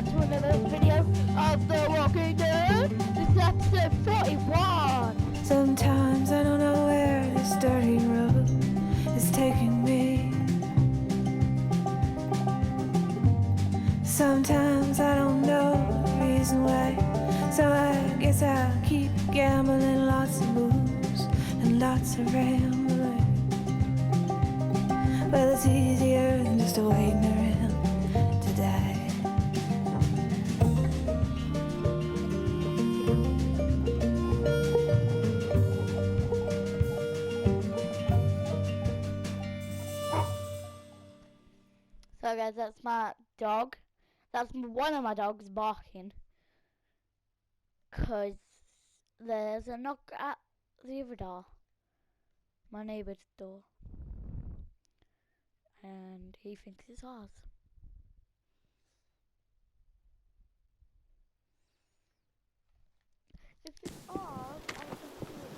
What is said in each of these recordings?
back to another video of The Walking Dead. This is episode 41. Sometimes I don't know where this dirty road is taking me. Sometimes I don't know the reason why, so I guess I'll keep gambling. Lots of moves and lots of rambling. Well, it's easier than just waiting around to die. So guys, that's my dog. That's one of my dogs barking. Because there's a knock at the other door. My neighbour's door. And he thinks it's ours. If it's ours, I can do it.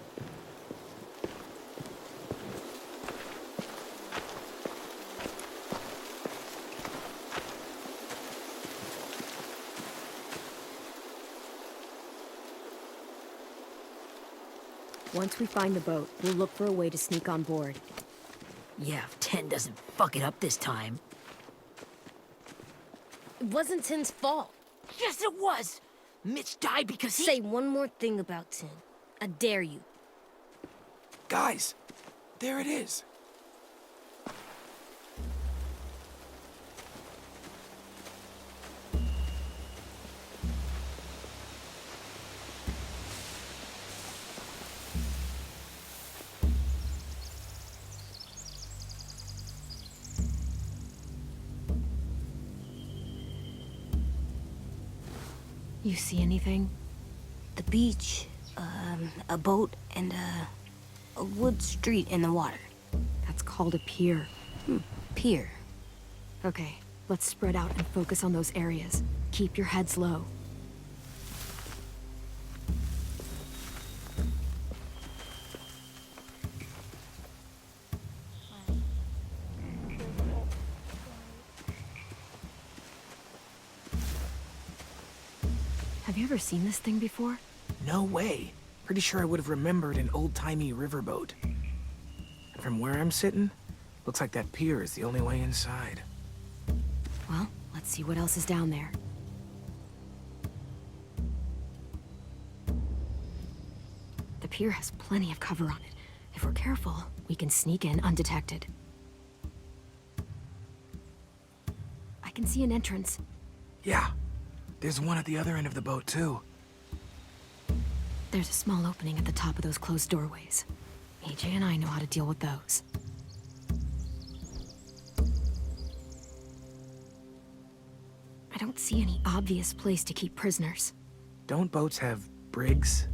Once we find the boat, we'll look for a way to sneak on board. Yeah, if 10 doesn't fuck it up this time. It wasn't Tin's fault. Yes, it was! Mitch died because he— Say one more thing about Tin. I dare you. Guys, there it is. You see anything? The beach, a boat, and a wood street in the water. That's called a pier. Pier. Okay, let's spread out and focus on those areas. Keep your heads low. Have you ever seen this thing before? No way. Pretty sure I would have remembered an old-timey riverboat. And from where I'm sitting, looks like that pier is the only way inside. Well, let's see what else is down there. The pier has plenty of cover on it. If we're careful, we can sneak in undetected. I can see an entrance. Yeah. There's one at the other end of the boat, too. There's a small opening at the top of those closed doorways. AJ and I know how to deal with those. I don't see any obvious place to keep prisoners. Don't boats have brigs?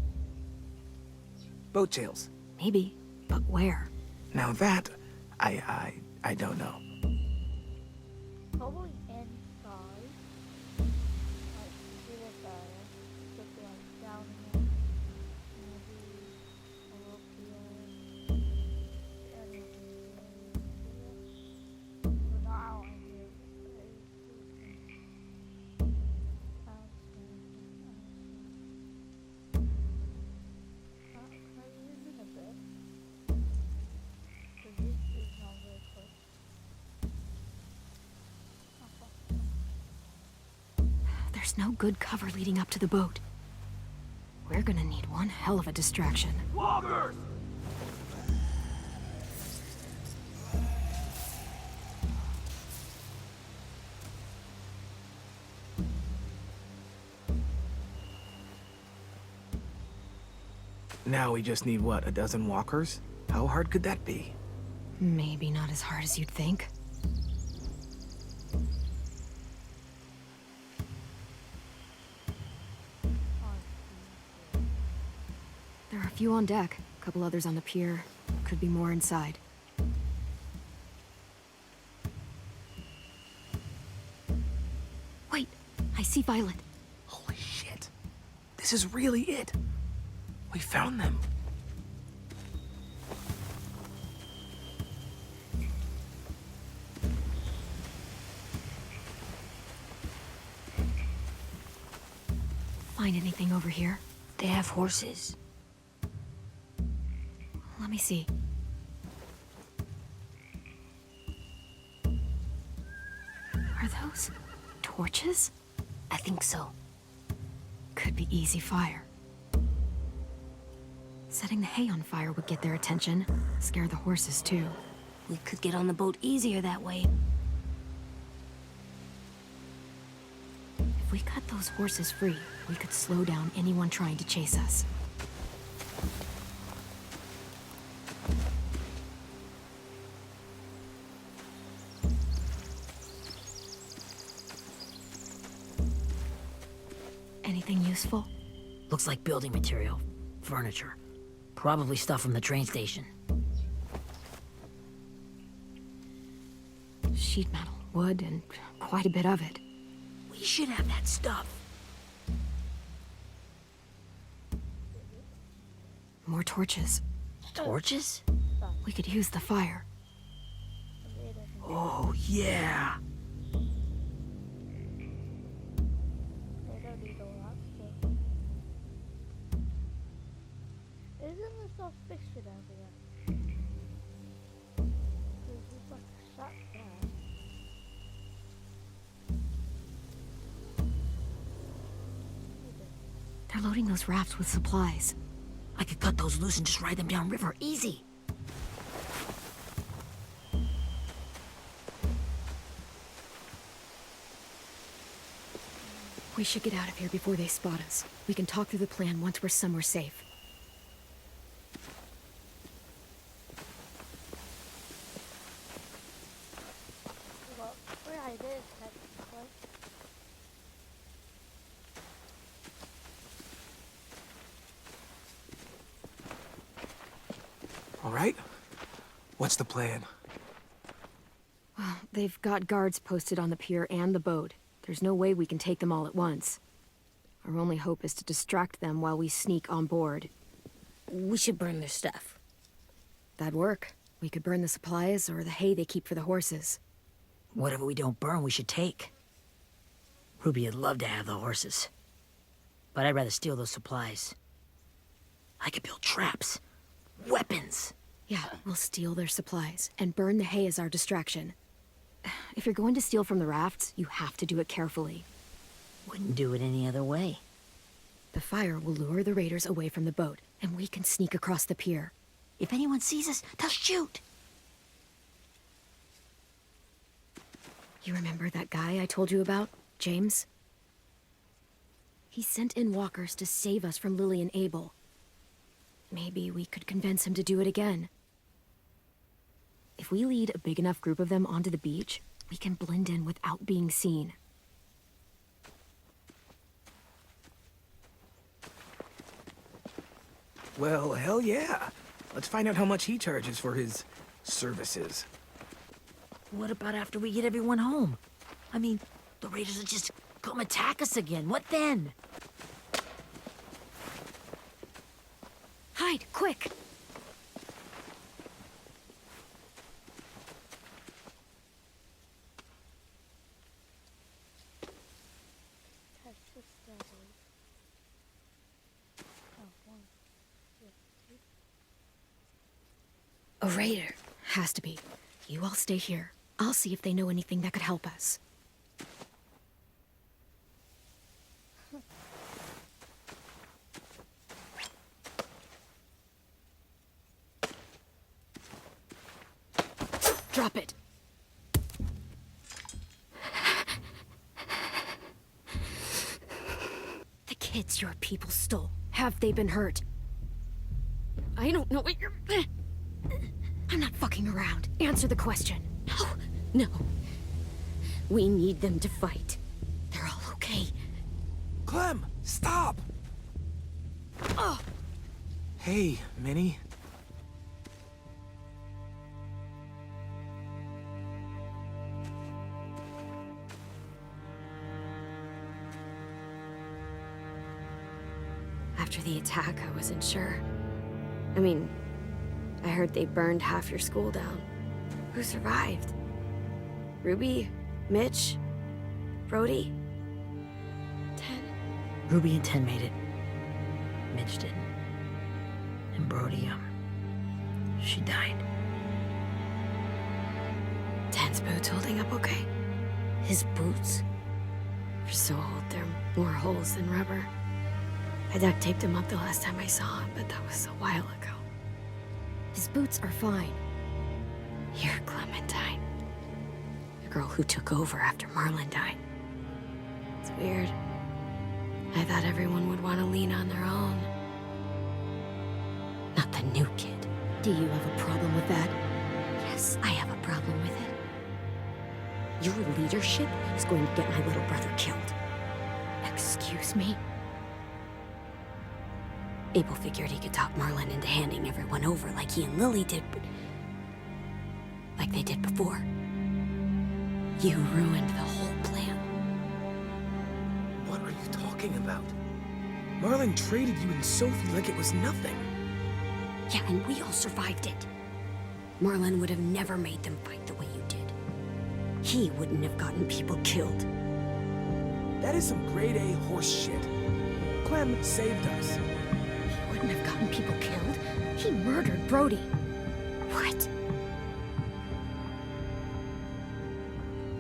Boat jails. Maybe, but where? Now that, I don't know. Probably inside. Like, either side. Just like down here. Maybe up here. And then here. But not out in here. Can I use it a bit? Because this is not very close. There's no good cover leading up to the boat. We're gonna need one hell of a distraction. Walkers! Now we just need, what, a dozen walkers? How hard could that be? Maybe not as hard as you'd think. There are a few on deck, a couple others on the pier. Could be more inside. Wait, I see Violet. Holy shit. This is really it. We found them. find anything over here. They have horses. Let me see. Are those torches? I think so. Could be easy fire. Setting the hay on fire would get their attention. Scare the horses, too. We could get on the boat easier that way. If we cut those horses free, we could slow down anyone trying to chase us. Anything useful? Looks like building material. Furniture. Probably stuff from the train station. Sheet metal, wood, and quite a bit of it. We should have that stuff. More torches. Torches? We could use the fire. Oh, yeah. I don't need all that stuff. Isn't this all fiction everywhere? There's just like a shack there. They're loading those rafts with supplies. I could cut those loose and just ride them downriver. Easy. We should get out of here before they spot us. We can talk through the plan once we're somewhere safe. Well, where I did technically. All right? What's the plan? Well, they've got guards posted on the pier and the boat. There's no way we can take them all at once. Our only hope is to distract them while we sneak on board. We should burn their stuff. That'd work. We could burn the supplies or the hay they keep for the horses. Whatever we don't burn, we should take. Ruby would love to have the horses. But I'd rather steal those supplies. I could build traps. Weapons. Yeah, we'll steal their supplies and burn the hay as our distraction. If you're going to steal from the rafts, you have to do it carefully. Wouldn't do it any other way. The fire will lure the raiders away from the boat, and we can sneak across the pier. If anyone sees us, they'll shoot. You remember that guy I told you about, James? He sent in walkers to save us from Lily and Abel. Maybe we could convince him to do it again. If we lead a big enough group of them onto the beach, we can blend in without being seen. Well, hell yeah. Let's find out how much he charges for his services. What about after we get everyone home? I mean, the raiders will just come attack us again. What then? Hide, quick! Test the strategy. Oh, one, two, three. A raider. Has to be. You all stay here. I'll see if they know anything that could help us. Drop it. The kids your people stole. Have they been hurt? I don't know what you're... I'm not fucking around. Answer the question. No. We need them to fight. They're all okay. Clem, stop! Hey, Minnie. After the attack, I wasn't sure. I mean, I heard they burned half your school down. Who survived? Ruby? Mitch? Brody? Ted? Ruby and Ten made it. Midge didn't. And Brody, she died. Ten's boots holding up okay? His boots? They're so old, they're more holes than rubber. I duct taped him up the last time I saw him, but that was a while ago. His boots are fine. You're Clementine. The girl who took over after Marlon died. It's weird. I thought everyone would want to lean on their own. Not the new kid. Do you have a problem with that? Yes, I have a problem with it. Your leadership is going to get my little brother killed. Excuse me? Abel figured he could talk Marlon into handing everyone over like he and Lily did, but... like they did before. You ruined the whole plan. What are you talking about? Marlon traded you and Sophie like it was nothing. Yeah, and we all survived it. Marlon would have never made them fight the way you did. He wouldn't have gotten people killed. That is some grade A horse shit. Clem saved us. He wouldn't have gotten people killed. He murdered Brody. What?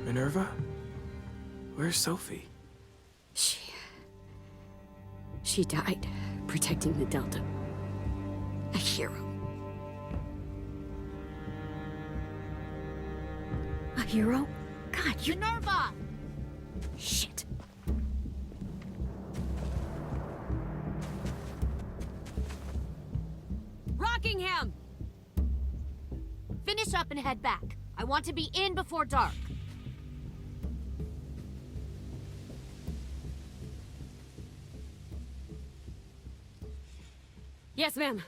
Minerva? Where's Sophie? She died protecting the Delta. A hero. A hero? God, you... Minerva! Shit. Rockingham! Finish up and head back. I want to be in before dark. Yes, ma'am.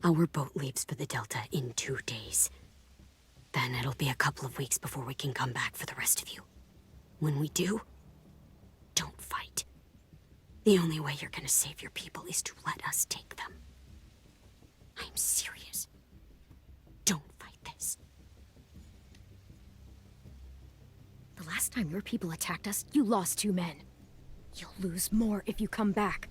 Our boat leaves for the Delta in 2 days. Then it'll be a couple of weeks before we can come back for the rest of you. When we do, don't fight. The only way you're gonna save your people is to let us take them. I'm serious. Don't fight this. The last time your people attacked us, you lost 2 men. You'll lose more if you come back.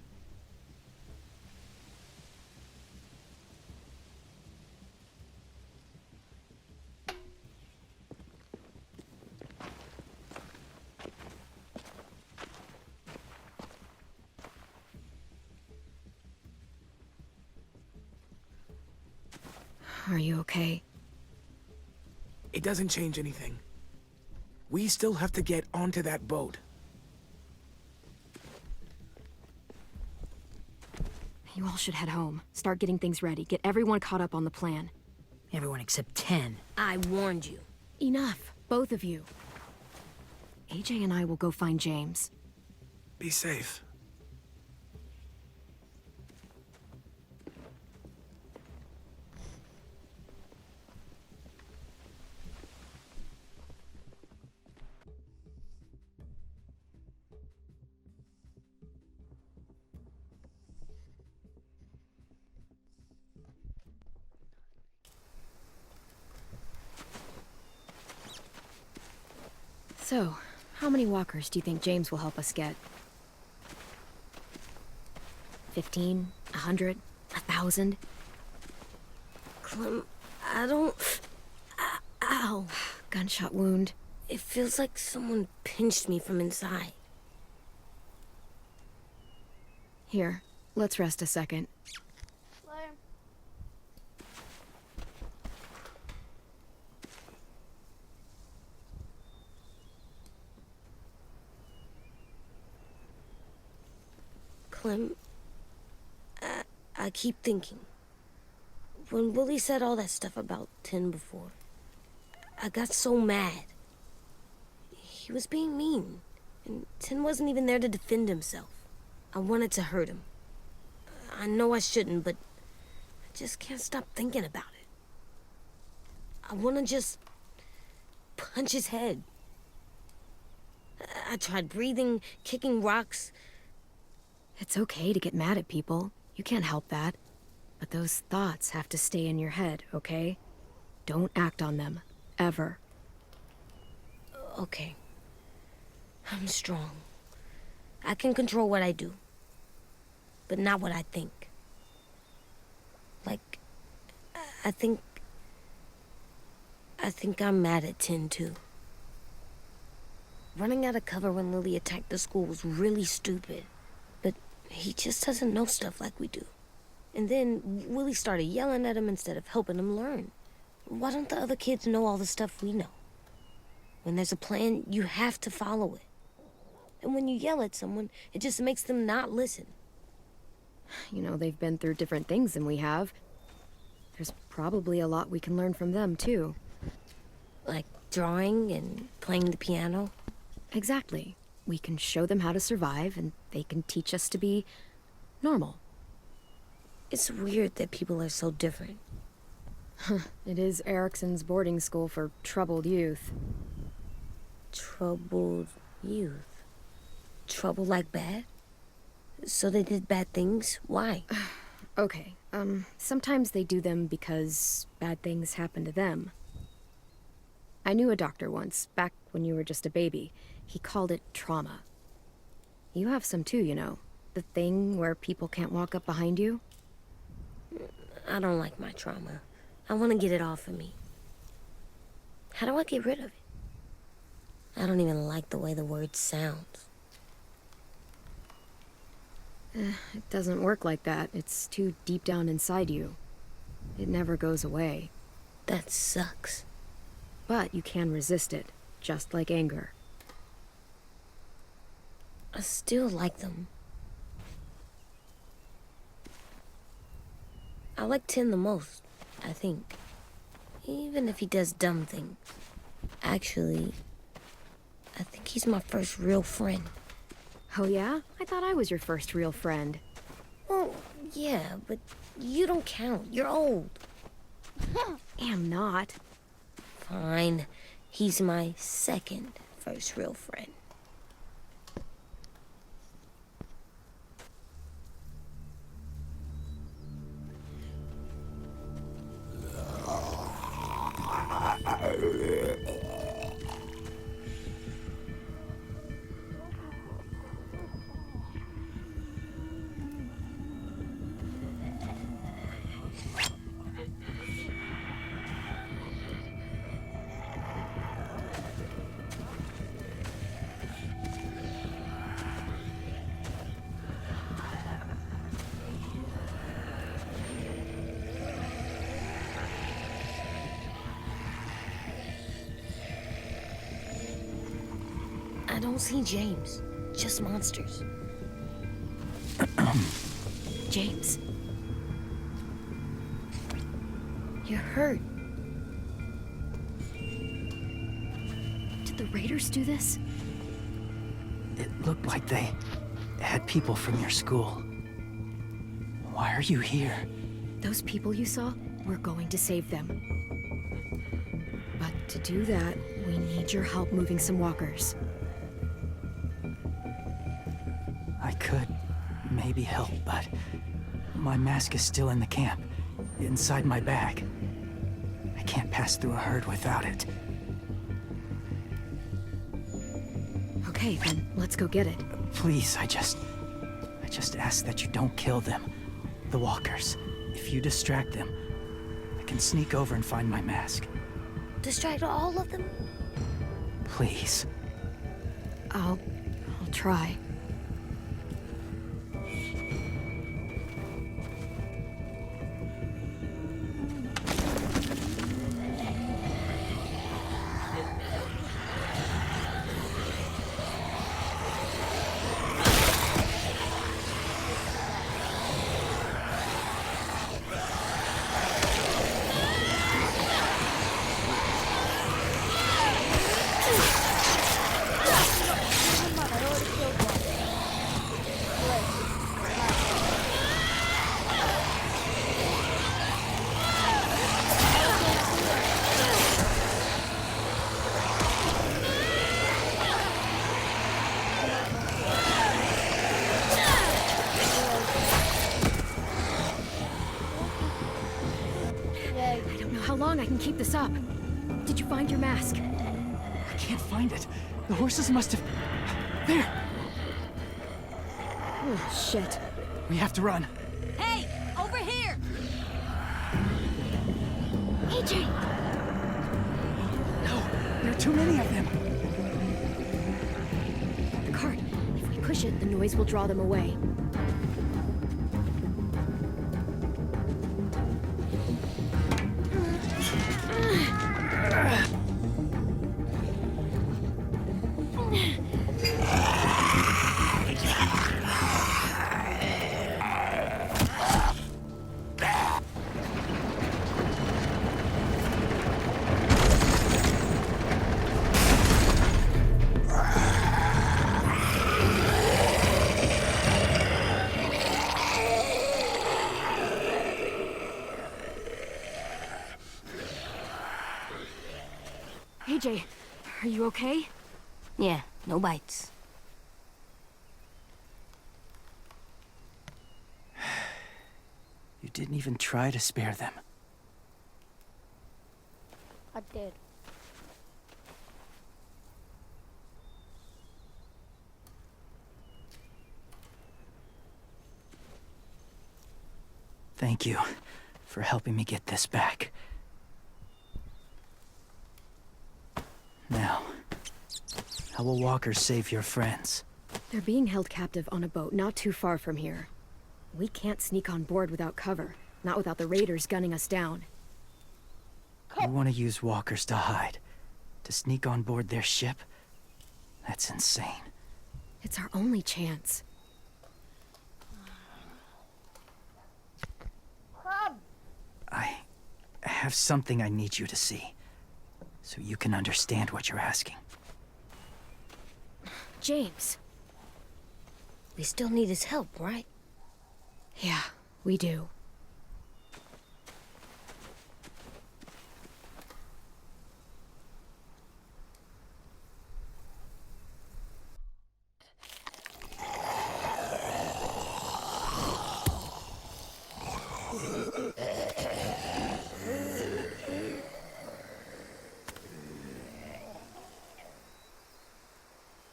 Are you okay? It doesn't change anything. We still have to get onto that boat. You all should head home. Start getting things ready. Get everyone caught up on the plan. Everyone except 10. I warned you. Enough, both of you. AJ and I will go find James. Be safe. So, how many walkers do you think James will help us get? 15? 100? 1,000? Clem, I don't... Ow. Gunshot wound. It feels like someone pinched me from inside. Here, let's rest a second. Slayer. Clem, I keep thinking. When Willie said all that stuff about 10 before, I got so mad. He was being mean, and 10 wasn't even there to defend himself. I wanted to hurt him. I know I shouldn't, but I just can't stop thinking about it. I want to just punch his head. I tried breathing, kicking rocks. It's okay to get mad at people. You can't help that. But those thoughts have to stay in your head, okay? Don't act on them. Ever. Okay. I'm strong. I can control what I do. But not what I think. Like, I think I'm mad at Tin, too. Running out of cover when Lily attacked the school was really stupid. But he just doesn't know stuff like we do. And then Willie started yelling at him instead of helping him learn. Why don't the other kids know all the stuff we know? When there's a plan, you have to follow it. And when you yell at someone, it just makes them not listen. You know, they've been through different things than we have. There's probably a lot we can learn from them, too. Like drawing and playing the piano. Exactly. We can show them how to survive, and they can teach us to be normal. It's weird that people are so different. It is Erickson's boarding school for troubled youth. Troubled youth. Trouble like bad? So they did bad things? Why? Okay, sometimes they do them because bad things happen to them. I knew a doctor once, back when you were just a baby. He called it trauma. You have some too, you know. The thing where people can't walk up behind you. I don't like my trauma. I want to get it off of me. How do I get rid of it? I don't even like the way the word sounds. It doesn't work like that. It's too deep down inside you. It never goes away. That sucks. But you can resist it, just like anger. I still like them. I like Tin the most, I think. Even if he does dumb things. Actually, I think he's my first real friend. Oh yeah? I thought I was your first real friend. Well, yeah, but you don't count. You're old. Am not. Fine. He's my second first real friend. I don't see James. Just monsters. James. You're hurt. Did the Raiders do this? It looked like they had people from your school. Why are you here? Those people you saw, we're going to save them. But to do that, we need your help moving some walkers. I could maybe help, but my mask is still in the camp, inside my bag. I can't pass through a herd without it. Okay, then let's go get it. Please, I just ask that you don't kill them. The walkers. If you distract them, I can sneak over and find my mask. Distract all of them? Please. I'll try. long I can keep this up. Did you find your mask? I can't find it. The horses must have... There! Oh, shit. We have to run. Hey, over here! AJ! No, there are too many of them. The cart. If we push it, the noise will draw them away. AJ, are you okay? Yeah, no bites. You didn't even try to spare them. I did. Thank you for helping me get this back. Now, how will walkers save your friends? They're being held captive on a boat not too far from here. We can't sneak on board without cover, not without the raiders gunning us down. You want to use walkers to hide? To sneak on board their ship? That's insane. It's our only chance. I have something I need you to see, so you can understand what you're asking. James. We still need his help, right? Yeah, we do.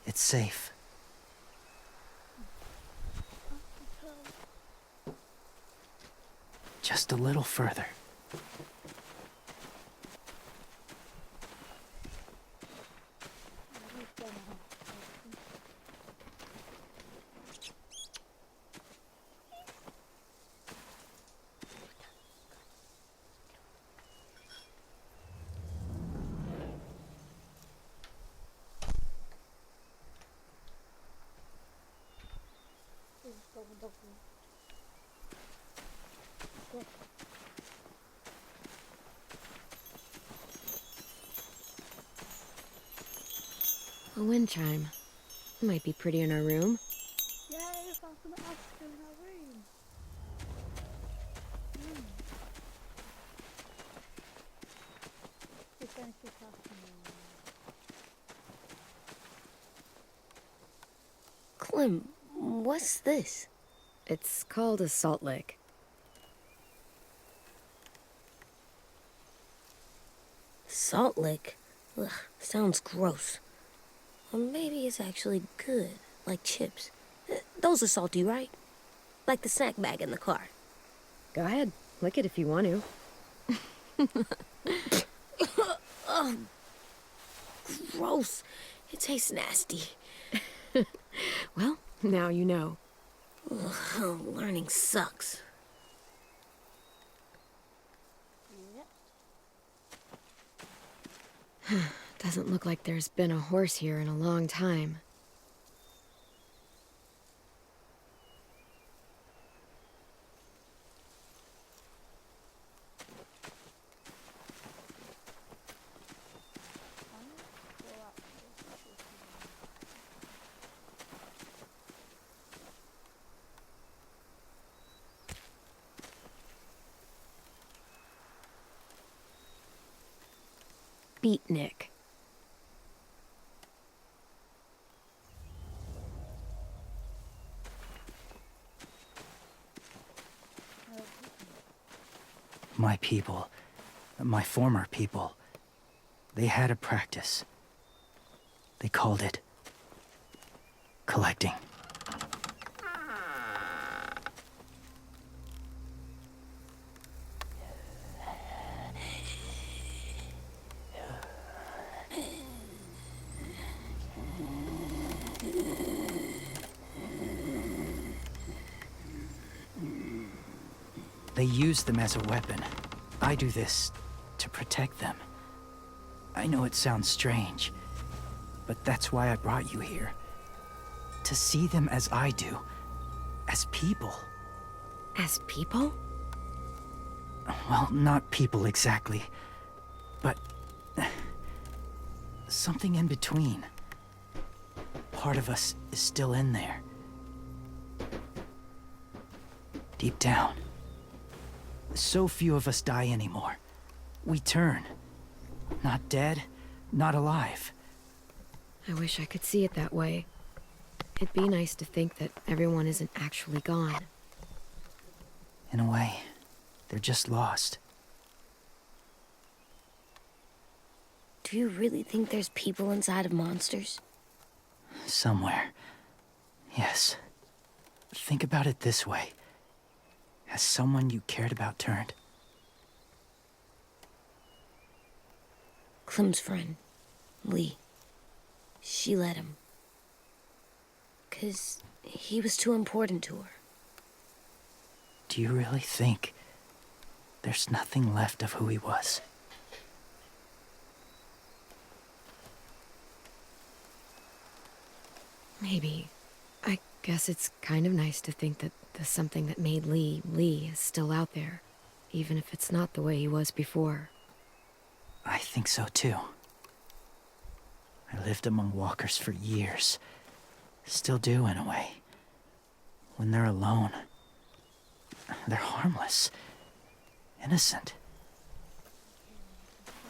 It's safe. Just a little further. A wind chime. Might be pretty in our room. Yeah, if I was gonna ask her in her room. If anything happening. Clem, what's this? It's called a salt lick. Salt lick? Ugh, sounds gross. Or maybe it's actually good, like chips. Those are salty, right? Like the snack bag in the car. Go ahead, lick it if you want to. Ugh. Gross. It tastes nasty. Well, now you know. Ugh, learning sucks. Doesn't look like there's been a horse here in a long time. Beatnik. My people, My former people, they had a practice. They called it collecting. They use them as a weapon. I do this to protect them. I know it sounds strange, but that's why I brought you here. To see them as I do, as people. As people? Well, not people exactly, but something in between. Part of us is still in there. Deep down. So few of us die anymore. We turn. Not dead, not alive. I wish I could see it that way. It'd be nice to think that everyone isn't actually gone. In a way, they're just lost. Do you really think there's people inside of monsters? Somewhere. Yes. Think about it this way. Has someone you cared about turned? Clem's friend, Lee. She let him. 'Cause he was too important to her. Do you really think there's nothing left of who he was? Maybe. I guess it's kind of nice to think that the something that made Lee, Lee is still out there, even if it's not the way he was before. I think so too. I lived among walkers for years. Still do, in a way. When they're alone, they're harmless. Innocent.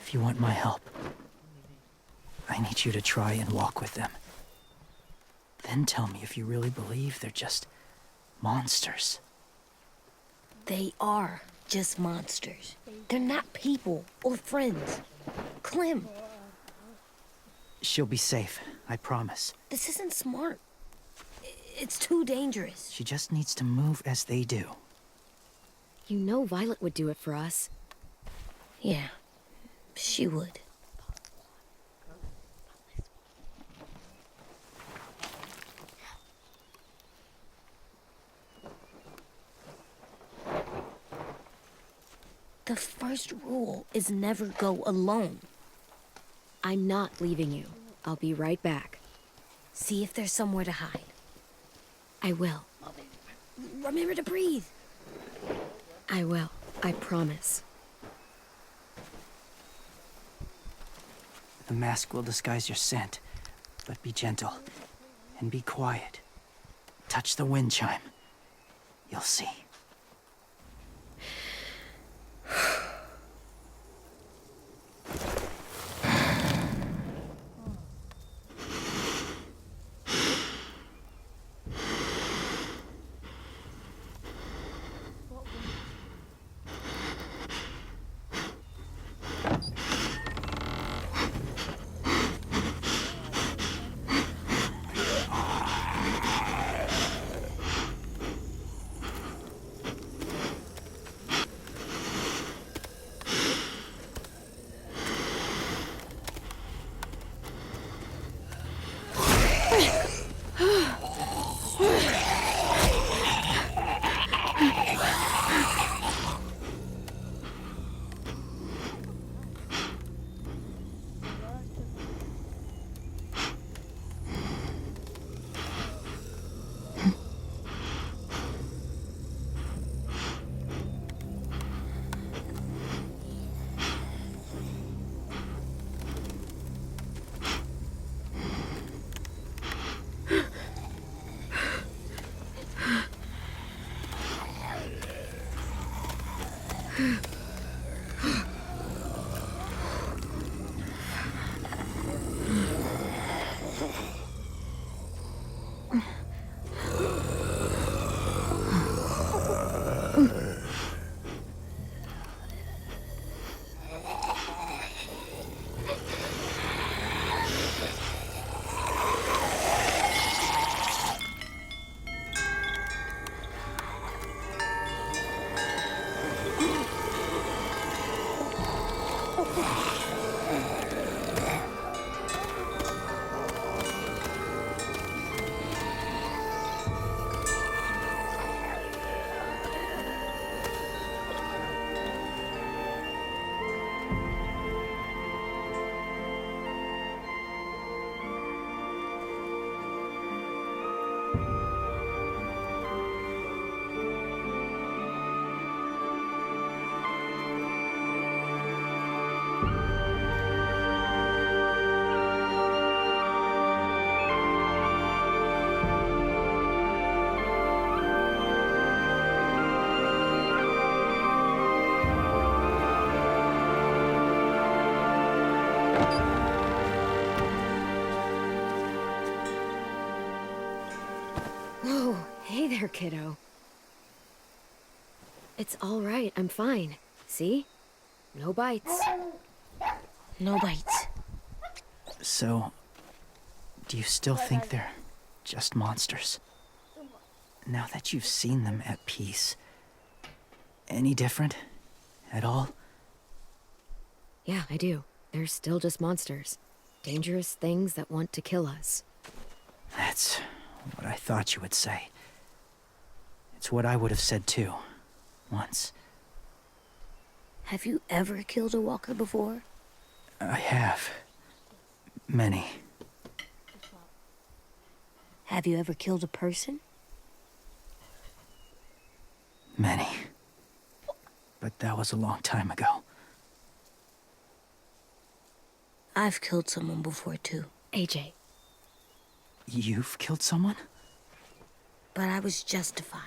If you want my help, I need you to try and walk with them. Then tell me if you really believe they're just monsters. They are just monsters. They're not people or friends. Clem, She'll be safe, I promise. this isn't smart. It's too dangerous. She just needs to move as they do. You know Violet would do it for us. Yeah, she would. The first rule is never go alone. I'm not leaving you. I'll be right back. See if there's somewhere to hide. I will. Remember to breathe. I will. I promise. The mask will disguise your scent, but be gentle and be quiet. Touch the wind chime. You'll see. Oh, hey there, kiddo. It's all right, I'm fine. See? No bites. No bites. So, do you still think they're just monsters? Now that you've seen them at peace, any different? At all? Yeah, I do. They're still just monsters. Dangerous things that want to kill us. That's what I thought you would say. It's what I would have said too. Once. Have you ever killed a walker before? I have. Many. Have you ever killed a person? Many. But that was a long time ago. I've killed someone before too, AJ. You've killed someone? but I was justified.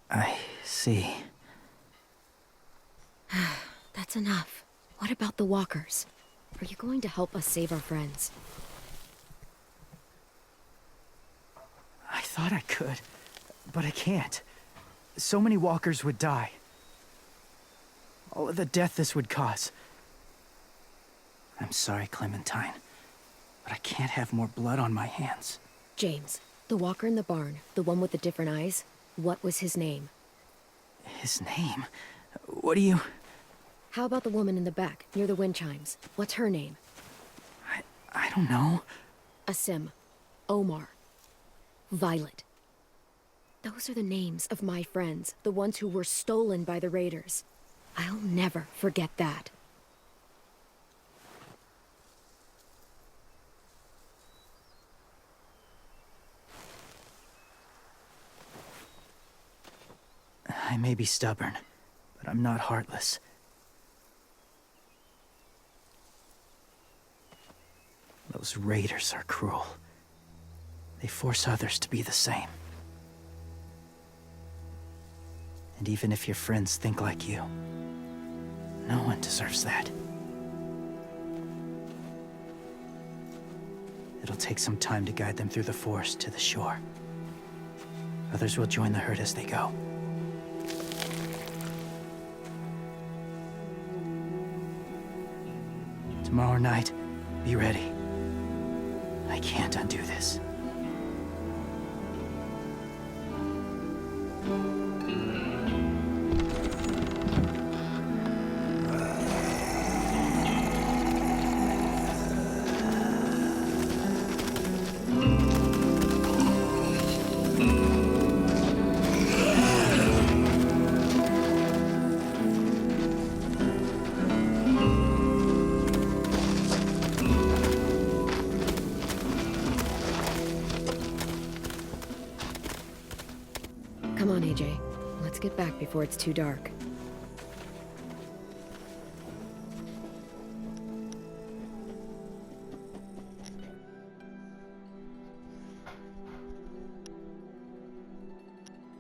I see. That's enough. What about the walkers? Are you going to help us save our friends? I thought I could, but I can't. So many walkers would die. All of the death this would cause. I'm sorry, Clementine, but I can't have more blood on my hands. James, the walker in the barn, the one with the different eyes, what was his name? His name? What do you... How about the woman in the back, near the wind chimes? What's her name? I don't know. Asim. Omar. Violet. Those are the names of my friends, the ones who were stolen by the raiders. I'll never forget that. I may be stubborn, but I'm not heartless. Those raiders are cruel. They force others to be the same. And even if your friends think like you, no one deserves that. It'll take some time to guide them through the forest to the shore. Others will join the herd as they go. Tomorrow night, be ready. I can't undo this. Come on, AJ. Let's get back before it's too dark.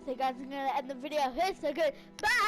So guys, I'm gonna end the video here. So good. Bye.